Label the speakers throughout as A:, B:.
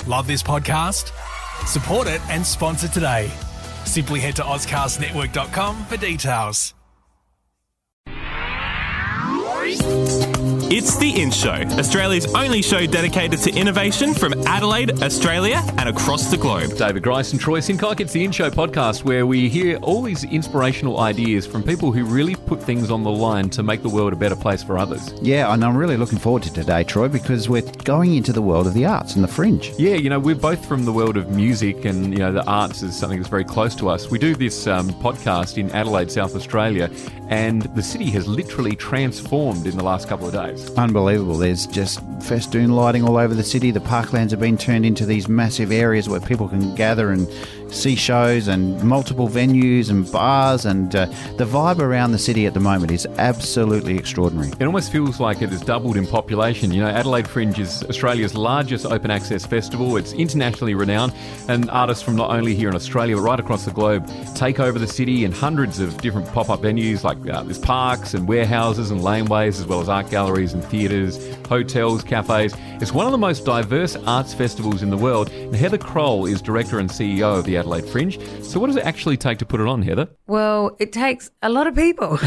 A: Love this podcast? Support it and sponsor today. Simply head to ozcastnetwork.com for details.
B: It's The In Show, Australia's only show dedicated to innovation from Adelaide, Australia and across the globe.
C: David Grice and Troy Sincock. It's The In Show podcast where we hear all these inspirational ideas from people who really put things on the line to make the world a better place for others.
D: Yeah, and I'm really looking forward to today, Troy, because we're going into the world of the arts and the fringe.
C: Yeah, we're both from the world of music and, the arts is something that's very close to us. We do this podcast in Adelaide, South Australia, and the city has literally transformed in the last couple of days.
D: Unbelievable. There's just festoon lighting all over the city. The parklands have been turned into these massive areas where people can gather and see shows and multiple venues and bars, and the vibe around the city at the moment is absolutely extraordinary.
C: It almost feels like it has doubled in population. Adelaide Fringe is Australia's largest open access festival. It's internationally renowned, and artists from not only here in Australia but right across the globe take over the city in hundreds of different pop-up venues, like there's parks and warehouses and laneways, as well as art galleries and theatres, hotels, cafes. It's one of the most diverse arts festivals in the world, and Heather Croal is director and CEO of the Adelaide Fringe. So what does it actually take to put it on, Heather?
E: Well, it takes a lot of people.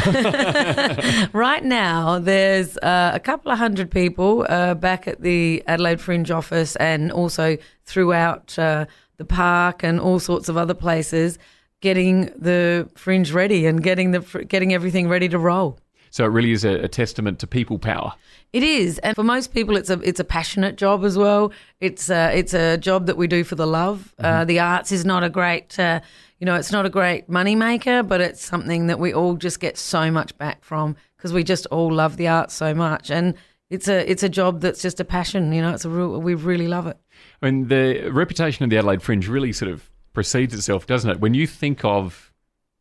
E: Right now, there's a couple of hundred people back at the Adelaide Fringe office and also throughout the park and all sorts of other places, getting the Fringe ready and getting everything ready to roll.
C: So it really is a testament to people power.
E: It is, and for most people, it's a passionate job as well. It's a job that we do for the love. The arts is not a great, it's not a great money maker, but it's something that we all just get so much back from because we just all love the arts so much, and it's a job that's just a passion. We really love it.
C: I mean, the reputation of the Adelaide Fringe really sort of precedes itself, doesn't it? When you think of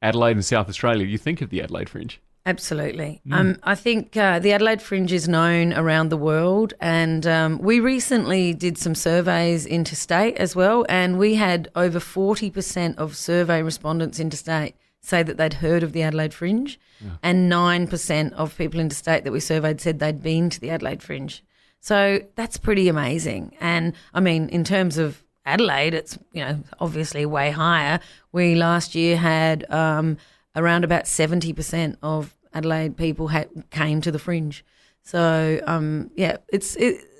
C: Adelaide and South Australia, you think of the Adelaide Fringe.
E: Absolutely. I think the Adelaide Fringe is known around the world, and we recently did some surveys interstate as well, and we had over 40% of survey respondents interstate say that they'd heard of the Adelaide Fringe, and 9% of people interstate that we surveyed said they'd been to the Adelaide Fringe. So that's pretty amazing. And, I mean, in terms of Adelaide, it's, obviously way higher. We last year had around about 70% of Adelaide people came to the Fringe. So,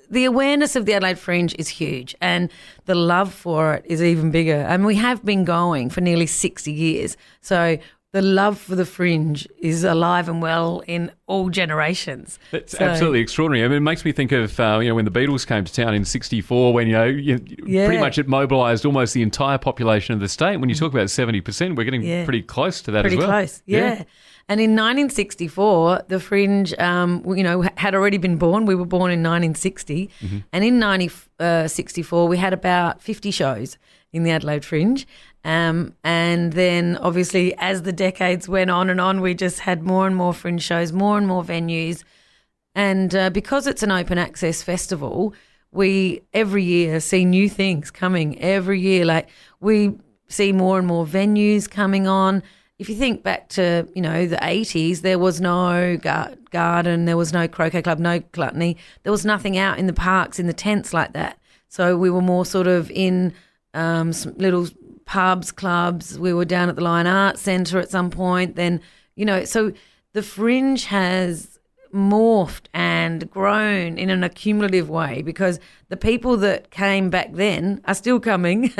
E: the awareness of the Adelaide Fringe is huge, and the love for it is even bigger. And we have been going for nearly 60 years. So the love for the Fringe is alive and well in all generations.
C: That's absolutely extraordinary. I mean, it makes me think of, when the Beatles came to town in 1964, when, pretty much it mobilised almost the entire population of the state. When you talk about 70%, we're getting pretty close to that as well.
E: Pretty close, yeah. And in 1964, the Fringe, had already been born. We were born in 1960. Mm-hmm. And in 1964, we had about 50 shows in the Adelaide Fringe. And then obviously as the decades went on and on, we just had more and more Fringe shows, more and more venues. And because it's an open access festival, we every year see new things coming. Every year, like we see more and more venues coming on. If you think back to, the 80s, there was no garden, there was no croquet club, no gluttony. There was nothing out in the parks, in the tents like that. So we were more sort of in some little pubs, clubs. We were down at the Lion Arts Centre at some point. Then, so the Fringe has morphed and grown in an accumulative way because the people that came back then are still coming,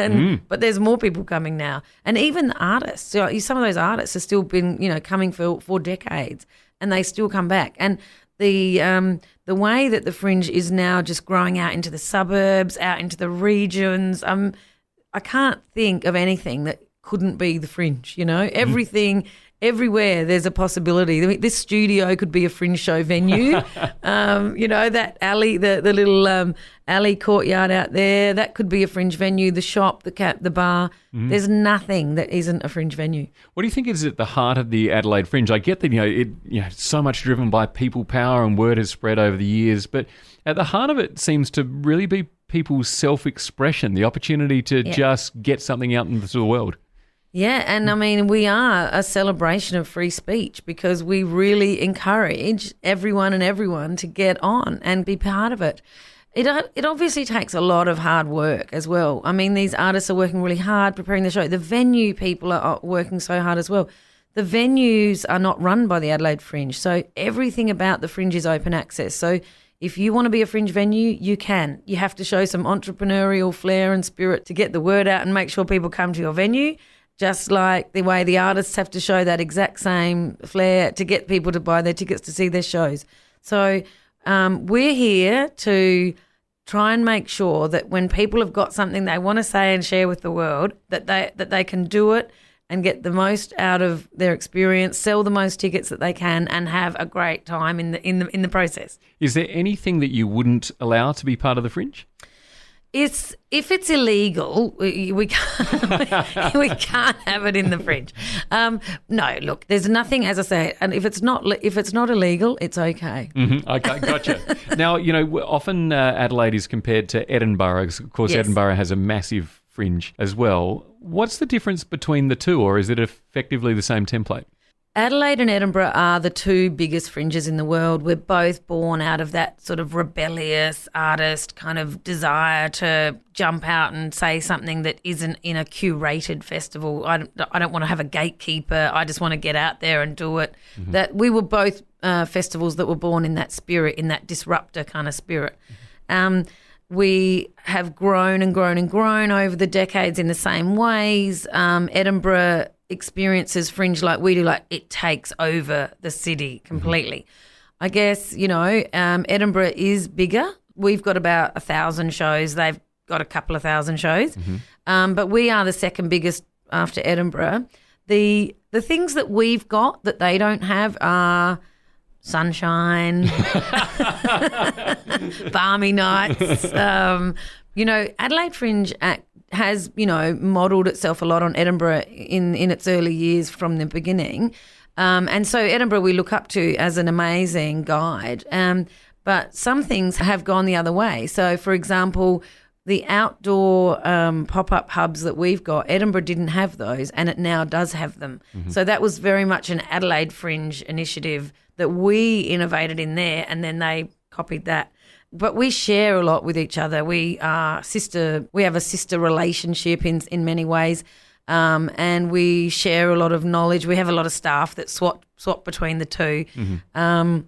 E: but there's more people coming now. And even the artists, some of those artists have still been, coming for decades, and they still come back. And the way that the Fringe is now just growing out into the suburbs, out into the regions, I can't think of anything that couldn't be the Fringe, everything. Everywhere there's a possibility. I mean, this studio could be a Fringe show venue. That alley, the little alley courtyard out there, that could be a Fringe venue. The shop, the bar. Mm-hmm. There's nothing that isn't a Fringe venue. What
C: do you think is at the heart of the Adelaide Fringe? I get that it's so much driven by people power and word has spread over the years, but at the heart of it seems to really be people's self-expression, the opportunity to just get something out into the world.
E: Yeah, and I mean, we are a celebration of free speech because we really encourage everyone to get on and be part of it. It obviously takes a lot of hard work as well. I mean, these artists are working really hard preparing the show. The venue people are working so hard as well. The venues are not run by the Adelaide Fringe, so everything about the Fringe is open access. So if you want to be a Fringe venue, you can. You have to show some entrepreneurial flair and spirit to get the word out and make sure people come to your venue, just like the way the artists have to show that exact same flair to get people to buy their tickets to see their shows. So we're here to try and make sure that when people have got something they want to say and share with the world, that they can do it and get the most out of their experience, sell the most tickets that they can, and have a great time in the process.
C: Is there anything that you wouldn't allow to be part of the Fringe?
E: If it's illegal, we can't we can't have it in the Fringe. No, look, there's nothing, as I say, and if it's not illegal, it's okay.
C: Mm-hmm. Okay, gotcha. Now, often Adelaide is compared to Edinburgh. Of course,
E: Yes.
C: Edinburgh has a massive Fringe as well. What's the difference between the two, or is it effectively the same template?
E: Adelaide and Edinburgh are the two biggest fringes in the world. We're both born out of that sort of rebellious artist kind of desire to jump out and say something that isn't in a curated festival. I don't want to have a gatekeeper. I just want to get out there and do it. Mm-hmm. That we were both festivals that were born in that spirit, in that disruptor kind of spirit. Mm-hmm. We have grown and grown and grown over the decades in the same ways. Edinburgh experiences Fringe like we do, like it takes over the city completely. Mm-hmm. I guess, Edinburgh is bigger. We've got about 1,000 shows. They've got a couple of thousand shows. Mm-hmm. But we are the second biggest after Edinburgh. The things that we've got that they don't have are sunshine, balmy nights. Adelaide Fringe has, modelled itself a lot on Edinburgh in its early years from the beginning. And so Edinburgh we look up to as an amazing guide. But some things have gone the other way. So, for example, the outdoor pop-up hubs that we've got, Edinburgh didn't have those, and it now does have them. Mm-hmm. So that was very much an Adelaide Fringe initiative that we innovated in there, and then they copied that. But we share a lot with each other. We have a sister relationship in many ways, and we share a lot of knowledge. We have a lot of staff that swap between the two. Mm-hmm.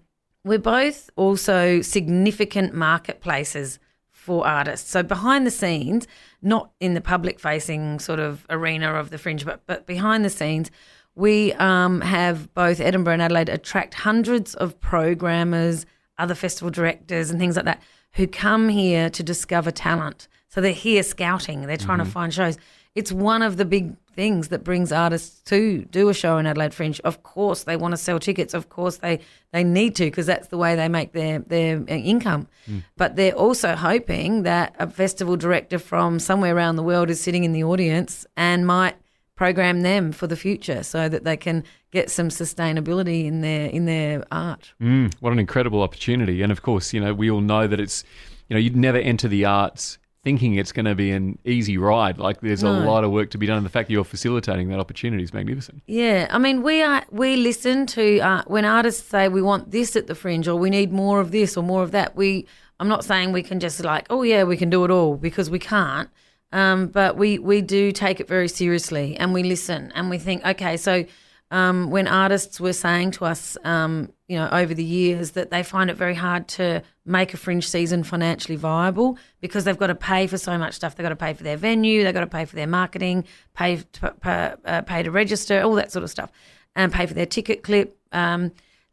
E: We're both also significant marketplaces for artists. So behind the scenes, not in the public-facing sort of arena of the Fringe, but behind the scenes, we have both Edinburgh and Adelaide attract hundreds of programmers, other festival directors and things like that who come here to discover talent. So they're here scouting. They're trying to find shows. It's one of the big things that brings artists to do a show in Adelaide Fringe. Of course, they want to sell tickets. Of course, they need to, because that's the way they make their income. Mm. But they're also hoping that a festival director from somewhere around the world is sitting in the audience and might program them for the future so that they can get some sustainability in their art.
C: What an incredible opportunity. And of course, we all know that it's, you'd never enter the arts thinking it's going to be an easy ride. Like there's a lot of work to be done. And the fact that you're facilitating that opportunity is magnificent.
E: Yeah. I mean, we listen to when artists say we want this at the Fringe or we need more of this or more of that. I'm not saying we can just we can do it all, because we can't. But we do take it very seriously, and we listen and we think, okay, so when artists were saying to us, over the years that they find it very hard to make a Fringe season financially viable because they've got to pay for so much stuff. They've got to pay for their venue, they've got to pay for their marketing, pay to register, all that sort of stuff, and pay for their ticket clip.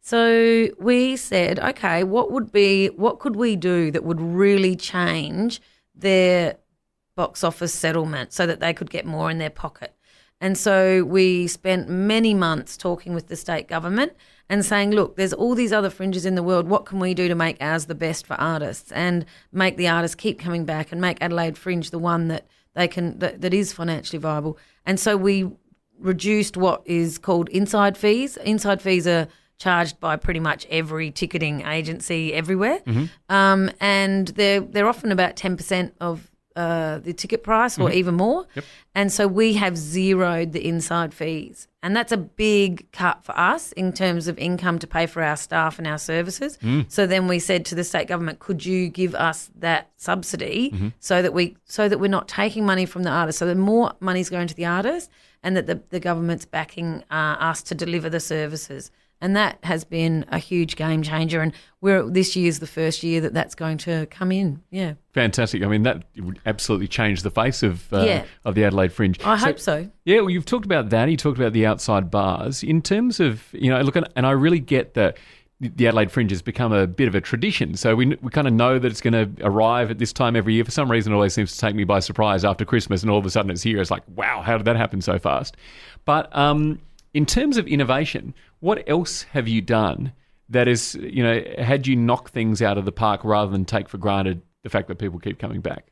E: So we said, okay, what could we do that would really change their box office settlement so that they could get more in their pocket? And so we spent many months talking with the state government and saying, look, there's all these other fringes in the world. What can we do to make ours the best for artists and make the artists keep coming back and make Adelaide Fringe the one that that is financially viable? And so we reduced what is called inside fees. Inside fees are charged by pretty much every ticketing agency everywhere, and they're often about 10% of the ticket price or even more.
C: Yep.
E: And so we have zeroed the inside fees. And that's a big cut for us in terms of income to pay for our staff and our services. So then we said to the state government, could you give us that subsidy so that we're not taking money from the artists, so that more money's going to the artists and that the government's backing us to deliver the services. And that has been a huge game changer. And this year's the first year that's going to come in. Yeah.
C: Fantastic. I mean, that would absolutely change the face of the Adelaide Fringe.
E: I hope so.
C: Yeah, well, you've talked about that. You talked about the outside bars. In terms of, look, and I really get that the Adelaide Fringe has become a bit of a tradition. So we kind of know that it's going to arrive at this time every year. For some reason, it always seems to take me by surprise after Christmas, and all of a sudden it's here. It's like, wow, how did that happen so fast? But in terms of innovation, what else have you done that is, had you knock things out of the park rather than take for granted the fact that people keep coming back?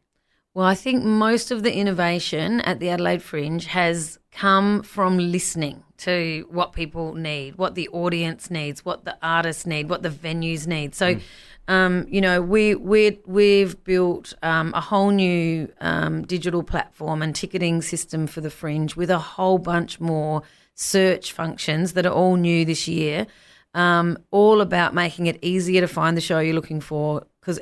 E: Well, I think most of the innovation at the Adelaide Fringe has come from listening to what people need, what the audience needs, what the artists need, what the venues need. So, we've built a whole new digital platform and ticketing system for the Fringe with a whole bunch more search functions that are all new this year, all about making it easier to find the show you're looking for. Because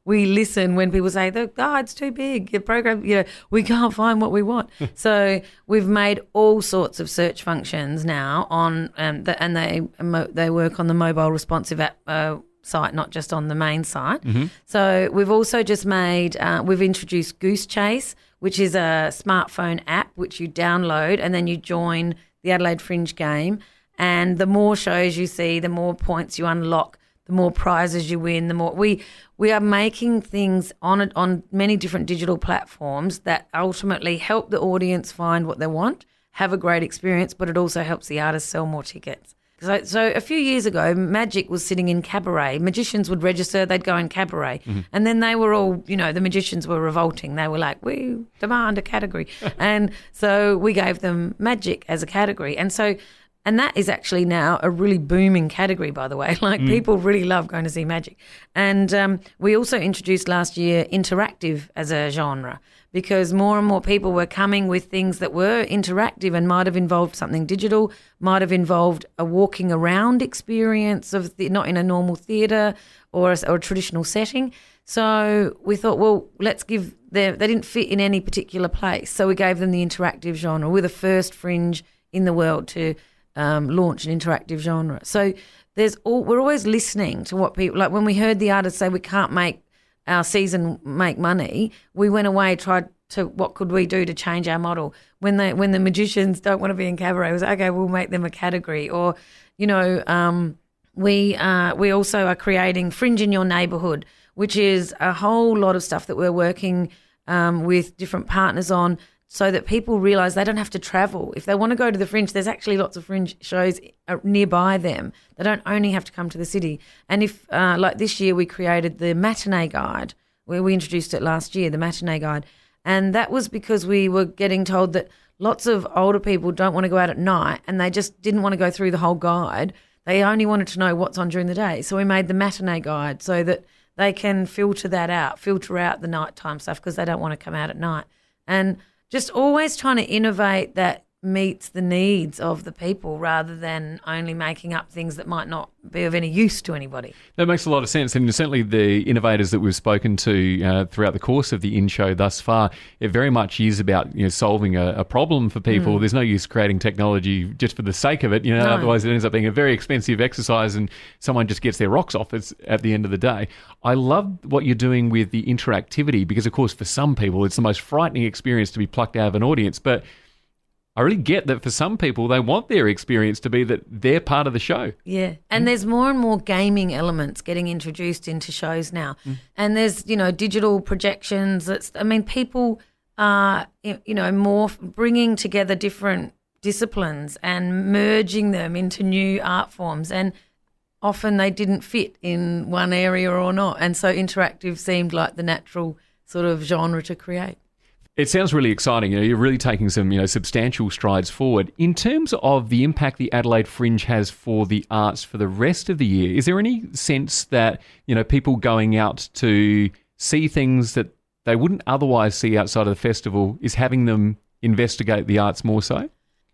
E: we listen when people say, "The guide's too big, the program, we can't find what we want." So we've made all sorts of search functions now on, and they work on the mobile responsive app site, not just on the main site. So we've also just we've introduced Goose Chase, which is a smartphone app which you download and then you join the Adelaide Fringe game. And the more shows you see, the more points you unlock, the more prizes you win, the more we are making things on many different digital platforms that ultimately help the audience find what they want, have a great experience, but it also helps the artists sell more tickets. So a few years ago, magic was sitting in cabaret. Magicians would register, they'd go in cabaret. And then they were all, the magicians were revolting. They were like, we demand a category. And so we gave them magic as a category. And that is actually now a really booming category, by the way. People really love going to see magic. And we also introduced last year interactive as a genre, because more and more people were coming with things that were interactive and might have involved something digital, might have involved a walking around experience of not in a normal theatre or a traditional setting. So we thought, well, let's give them, they didn't fit in any particular place. So we gave them the interactive genre. We're the first Fringe in the world to launch an interactive genre. So we're always listening to what people, like when we heard the artists say we can't make our season make money, we went away, tried to what could we do to change our model. When the magicians don't want to be in cabaret, it was okay, we'll make them a category. Or, we also are creating Fringe in Your Neighbourhood, which is a whole lot of stuff that we're working with different partners on, so that people realise they don't have to travel. If they want to go to the Fringe, there's actually lots of Fringe shows nearby them. They don't only have to come to the city. And if, like this year, we created the matinee guide, where we introduced it last year, the matinee guide. And that was because we were getting told that lots of older people don't want to go out at night, and they just didn't want to go through the whole guide. They only wanted to know what's on during the day. So we made the matinee guide so that they can filter out the nighttime stuff, because they don't want to come out at night. And just always trying to innovate that meets the needs of the people, rather than only making up things that might not be of any use to anybody. That
C: makes a lot of sense. And certainly the innovators that we've spoken to throughout the course of the in-show thus far, it very much is about solving a problem for people. There's no use creating technology just for the sake of it. No. Otherwise it ends up being a very expensive exercise and someone just gets their rocks off at the end of the day. I love what you're doing with the interactivity, because, of course, for some people it's the most frightening experience to be plucked out of an audience. But I really get that for some people, they want their experience to be that they're part of the show.
E: Yeah, and there's more and more gaming elements getting introduced into shows now. And there's, digital projections. People are, more bringing together different disciplines and merging them into new art forms. And often they didn't fit in one area or not. And so interactive seemed like the natural sort of genre to create.
C: It sounds really exciting. You're really taking some, substantial strides forward. In terms of the impact the Adelaide Fringe has for the arts for the rest of the year, is there any sense that, people going out to see things that they wouldn't otherwise see outside of the festival is having them investigate the arts more so?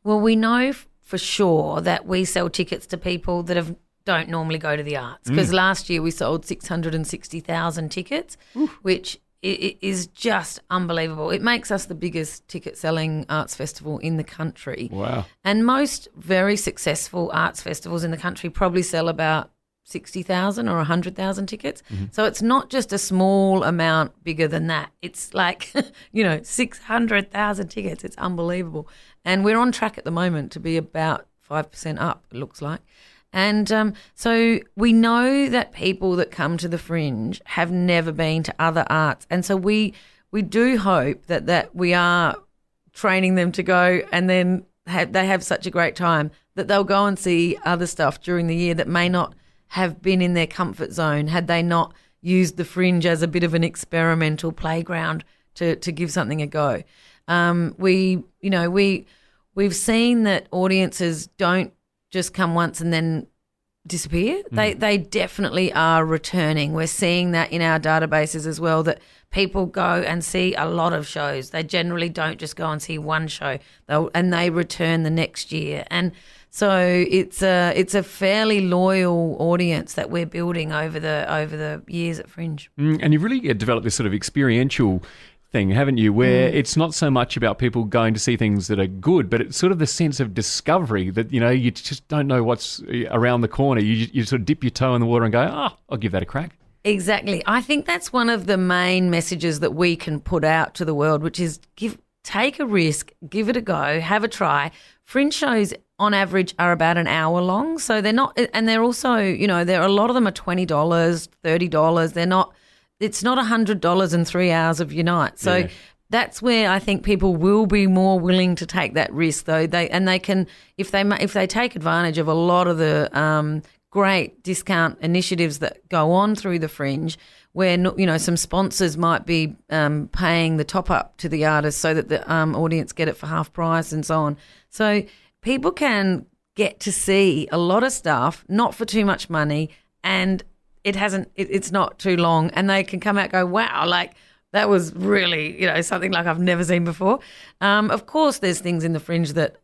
E: Well, we know for sure that we sell tickets to people that don't normally go to the arts, because last year we sold 660,000 tickets, which is just unbelievable. It makes us the biggest ticket-selling arts festival in the country.
C: Wow.
E: And most very successful arts festivals in the country probably sell about 60,000 or 100,000 tickets. So it's not just a small amount bigger than that. It's like, 600,000 tickets. It's unbelievable. And we're on track at the moment to be about 5% up, it looks like. And so we know that people that come to the Fringe have never been to other arts. And so we do hope that we are training them to go, and then they have such a great time that they'll go and see other stuff during the year that may not have been in their comfort zone had they not used the Fringe as a bit of an experimental playground to give something a go. We've seen that audiences don't just come once and then disappear. They definitely are returning. We're seeing that in our databases as well, that people go and see a lot of shows. They generally don't just go and see one show, and they return the next year. And so it's a fairly loyal audience that we're building over the years at Fringe.
C: And you've really developed this sort of experiential thing, haven't you, where it's not so much about people going to see things that are good, but it's sort of the sense of discovery that, you just don't know what's around the corner. You sort of dip your toe in the water and go, I'll give that a crack.
E: Exactly. I think that's one of the main messages that we can put out to the world, which is take a risk, give it a go, have a try. Fringe shows on average are about an hour long, so they're not, and they're also, there are a lot of them are $20, $30. They're not. It's not $100 in 3 hours of your night. So that's where I think people will be more willing to take that risk, though. They can, if they take advantage of a lot of the great discount initiatives that go on through the Fringe, where some sponsors might be paying the top up to the artist so that the audience get it for half price and so on. So people can get to see a lot of stuff, not for too much money, and it's not too long, and they can come out and go, wow, like that was really, something like I've never seen before. Of course, there's things in the Fringe that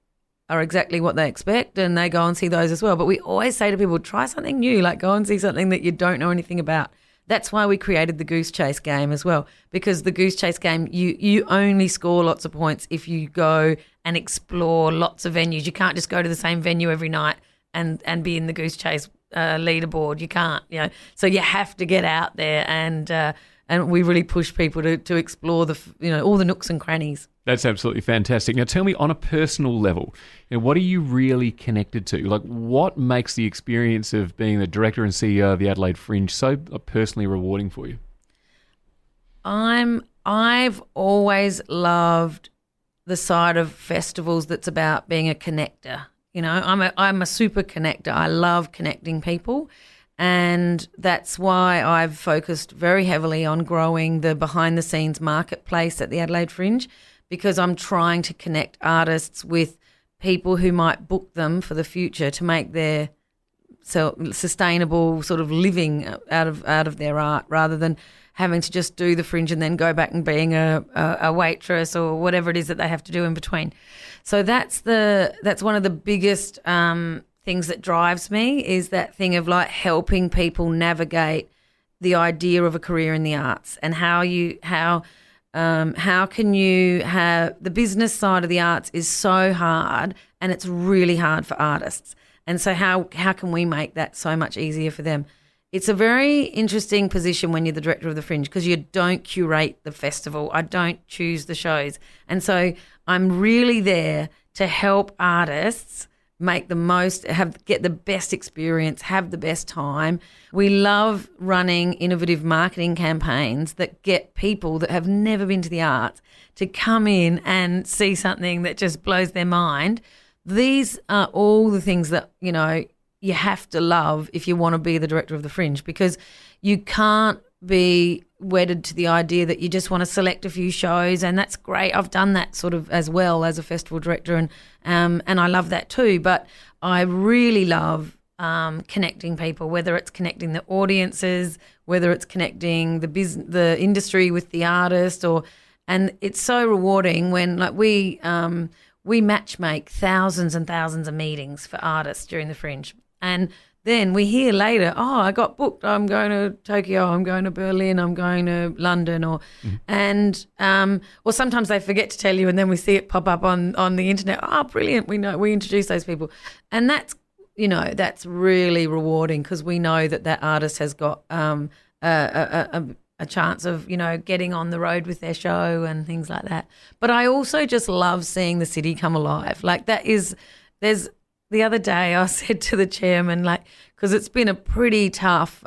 E: are exactly what they expect, and they go and see those as well. But we always say to people, try something new, like go and see something that you don't know anything about. That's why we created the Goose Chase game as well, because the Goose Chase game, you only score lots of points if you go and explore lots of venues. You can't just go to the same venue every night and be in the Goose Chase leaderboard. You can't, so you have to get out there, and we really push people to explore all the nooks and crannies.
C: That's absolutely fantastic. Now tell me, on a personal level, what are you really connected to? Like, what makes the experience of being the director and CEO of the Adelaide Fringe so personally rewarding for you?
E: I've always loved the side of festivals that's about being a connector. I'm a super connector. I love connecting people, and that's why I've focused very heavily on growing the behind-the-scenes marketplace at the Adelaide Fringe, because I'm trying to connect artists with people who might book them for the future to make their sustainable sort of living out of their art, rather than having to just do the Fringe and then go back and being a waitress or whatever it is that they have to do in between. So that's one of the biggest things that drives me, is that thing of like helping people navigate the idea of a career in the arts, and how can you have the business side of the arts is so hard, and it's really hard for artists. And so how can we make that so much easier for them? It's a very interesting position when you're the director of the Fringe, because you don't curate the festival. I don't choose the shows. And so I'm really there to help artists make the most, get the best experience, have the best time. We love running innovative marketing campaigns that get people that have never been to the arts to come in and see something that just blows their mind. These are all the things that, you have to love if you want to be the director of the Fringe, because you can't be wedded to the idea that you just want to select a few shows, and that's great. I've done that sort of as well as a festival director, and I love that too. But I really love connecting people, whether it's connecting the audiences, whether it's connecting the industry with the artist, and it's so rewarding when we matchmake thousands and thousands of meetings for artists during the Fringe, and then we hear later, oh, I got booked. I'm going to Tokyo. I'm going to Berlin. I'm going to London. Or sometimes they forget to tell you, and then we see it pop up on the internet. Oh, brilliant! We introduce those people, and that's really rewarding because we know that artist has got a chance of getting on the road with their show and things like that. But I also just love seeing the city come alive. The other day I said to the chairman, because it's been a pretty tough,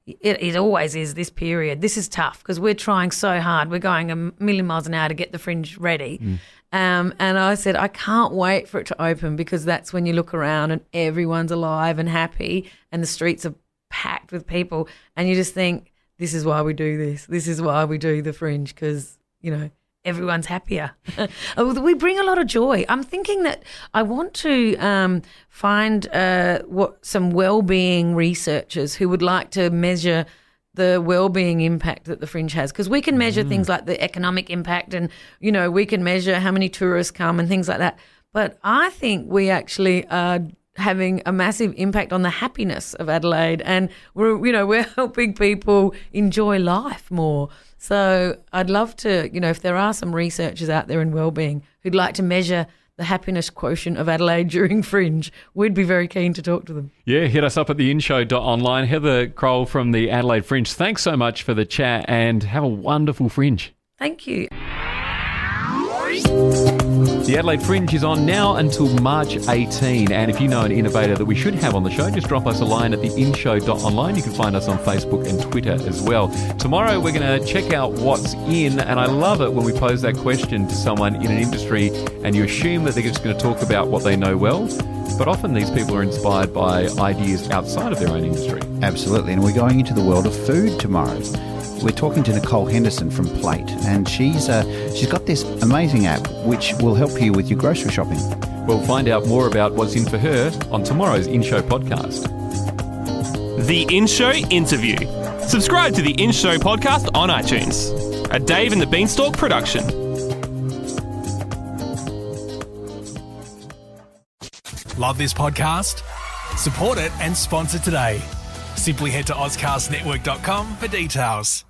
E: it always is this period. This is tough because we're trying so hard. We're going a million miles an hour to get the Fringe ready. And I said, I can't wait for it to open because that's when you look around and everyone's alive and happy and the streets are packed with people and you just think, this is why we do this. This is why we do the Fringe because, everyone's happier. We bring a lot of joy. I'm thinking that I want to find some well-being researchers who would like to measure the well-being impact that the Fringe has, because we can measure things like the economic impact and, we can measure how many tourists come and things like that. But I think we actually are having a massive impact on the happiness of Adelaide, and we're helping people enjoy life more. So I'd love to, if there are some researchers out there in wellbeing who'd like to measure the happiness quotient of Adelaide during Fringe, we'd be very keen to talk to them.
C: Yeah, hit us up at theinshow.online. Heather Croal from the Adelaide Fringe, thanks so much for the chat and have a wonderful Fringe.
E: Thank you.
C: The Adelaide Fringe is on now until March 18, and if you know an innovator that we should have on the show, just drop us a line at theinshow.online. You can find us on Facebook and Twitter as well. Tomorrow we're going to check out what's in, and I love it when we pose that question to someone in an industry and you assume that they're just going to talk about what they know well, but often these people are inspired by ideas outside of their own industry.
D: Absolutely, and we're going into the world of food tomorrow. We're talking to Nicole Henderson from Plate, and she's got this amazing app which will help you with your grocery shopping.
C: We'll find out more about what's in for her on tomorrow's In Show podcast.
B: The In Show interview. Subscribe to the In Show podcast on iTunes. A Dave and the Beanstalk production.
A: Love this podcast? Support it and sponsor today. Simply head to AuscastNetwork.com for details.